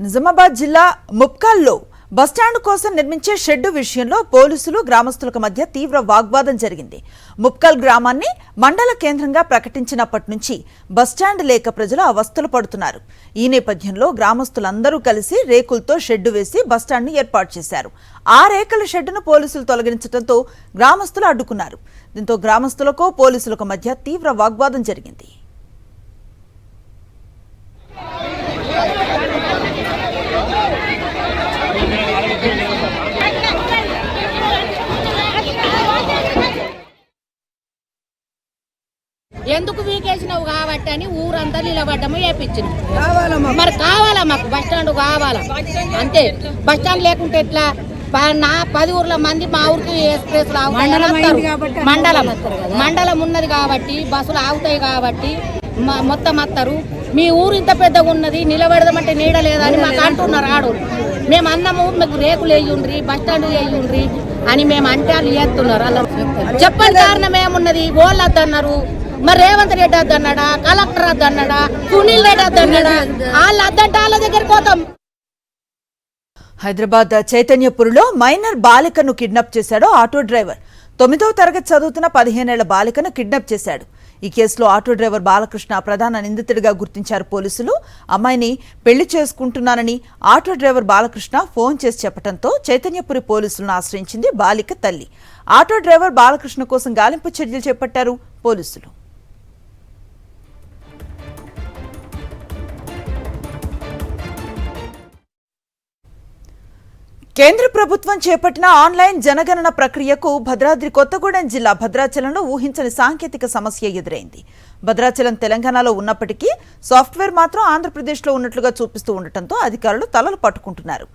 నిజామాబాద్ జిల్లా ముప్కాల్లో బస్టాండ్ కోసం నిర్మించే షెడ్డు విషయంలో పోలీసులు గ్రామస్తులకు మధ్య తీవ్ర వాగ్వాదం జరిగింది. ముప్కాల్ గ్రామాన్ని మండల కేంద్రంగా ప్రకటించినప్పటి నుంచి బస్టాండ్ లేక ప్రజలు అవస్థలు పడుతున్నారు. ఈ నేపథ్యంలో గ్రామస్తులందరూ కలిసి రేకులతో షెడ్డు వేసి బస్టాండ్ను ఏర్పాటు చేశారు. ఆ రేకుల షెడ్డును పోలీసులు తొలగించడంతో గ్రామస్తులు అడ్డుకున్నారు. దీంతో గ్రామస్తులకు పోలీసులకు మధ్య తీవ్ర వాగ్వాదం జరిగింది. ఎందుకు వీకేసినావు కాబట్టి అని ఊరంతా నిలబడ్డము వేపించినాం. మరి కావాలా మాకు బస్టాండ్ కావాలా అంతే. బస్టాండ్ లేకుంటే ఎట్లా? నా 10 ఊర్ల మంది మా ఊరికి ఎక్స్ప్రెస్ మండలం ఉన్నది కాబట్టి బస్సులు ఆగుతాయి కాబట్టి మొత్తం వస్తారు. మీ ఊరు ఇంత పెద్దగా ఉన్నది, నిలబెడదామంటే నీడ లేదని మాకు అంటున్నారు ఆడోళ్ళు. మేము అన్నము మీకు రేకులు వేయుండ్రి, బస్టాండ్ వేయుండ్రి అని మేము అంటే వాళ్ళు చేస్తున్నారు. అలా చెప్పని కారణం ఏమున్నది? ఓళ్ళు వద్దన్నారు. మరి రేవంత్ రెడ్డి వద్దన్నాడా, కలెక్టర్ వద్దన్నాడా, సునీల్ రెడ్డి వద్దన్నాడా? వాళ్ళు వద్దంటే వాళ్ళ దగ్గరికి పోతాం. హైదరాబాద్ చైతన్యపురిలో మైనర్ బాలికను కిడ్నాప్ చేశాడు ఆటో డ్రైవర్. 9వ తరగతి చదువుతున్న 15 ఏళ్ల బాలికను కిడ్నాప్ చేశాడు. ఈ కేసులో ఆటో డ్రైవర్ బాలకృష్ణ ప్రధాన నిందితుడిగా గుర్తించారు పోలీసులు. అమ్మాయిని పెళ్లి చేసుకుంటున్నానని ఆటో డ్రైవర్ బాలకృష్ణ ఫోన్ చేసి చెప్పడంతో చైతన్యపురి పోలీసులను ఆశ్రయించింది బాలిక తల్లి. ఆటో డ్రైవర్ బాలకృష్ణ కోసం గాలింపు చర్యలు చేపట్టారు పోలీసులు. కేంద్ర ప్రభుత్వం చేపట్టిన ఆన్లైన్ జనగణన ప్రక్రియకు భద్రాద్రి కొత్తగూడెం జిల్లా భద్రాచలంలో ఊహించని సాంకేతిక సమస్య ఎదురైంది. భద్రాచలం తెలంగాణలో ఉన్నప్పటికీ సాఫ్ట్వేర్ మాత్రం ఆంధ్రప్రదేశ్లో ఉన్నట్లుగా చూపిస్తూ ఉండటంతో అధికారులు తలలు పట్టుకుంటున్నారు.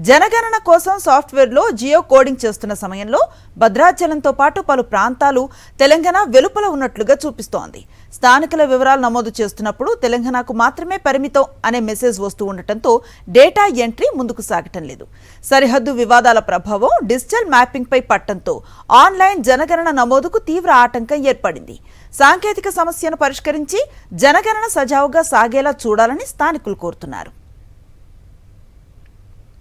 జనగణన కోసం సాఫ్ట్వేర్లో జియో కోడింగ్ చేస్తున్న సమయంలో భద్రాచలంతో పాటు పలు ప్రాంతాలు తెలంగాణ వెలుపల ఉన్నట్లుగా చూపిస్తోంది. స్థానికుల వివరాలు నమోదు చేస్తున్నప్పుడు తెలంగాణకు మాత్రమే పరిమితం అనే మెసేజ్ వస్తూ ఉండటంతో డేటా ఎంట్రీ ముందుకు సాగటం లేదు. సరిహద్దు వివాదాల ప్రభావం డిజిటల్ మ్యాపింగ్ పై పట్టడంతో ఆన్లైన్ జనగణన నమోదుకు తీవ్ర ఆటంకం ఏర్పడింది. సాంకేతిక సమస్యను పరిష్కరించి జనగణన సజావుగా సాగేలా చూడాలని స్థానికులు కోరుతున్నారు.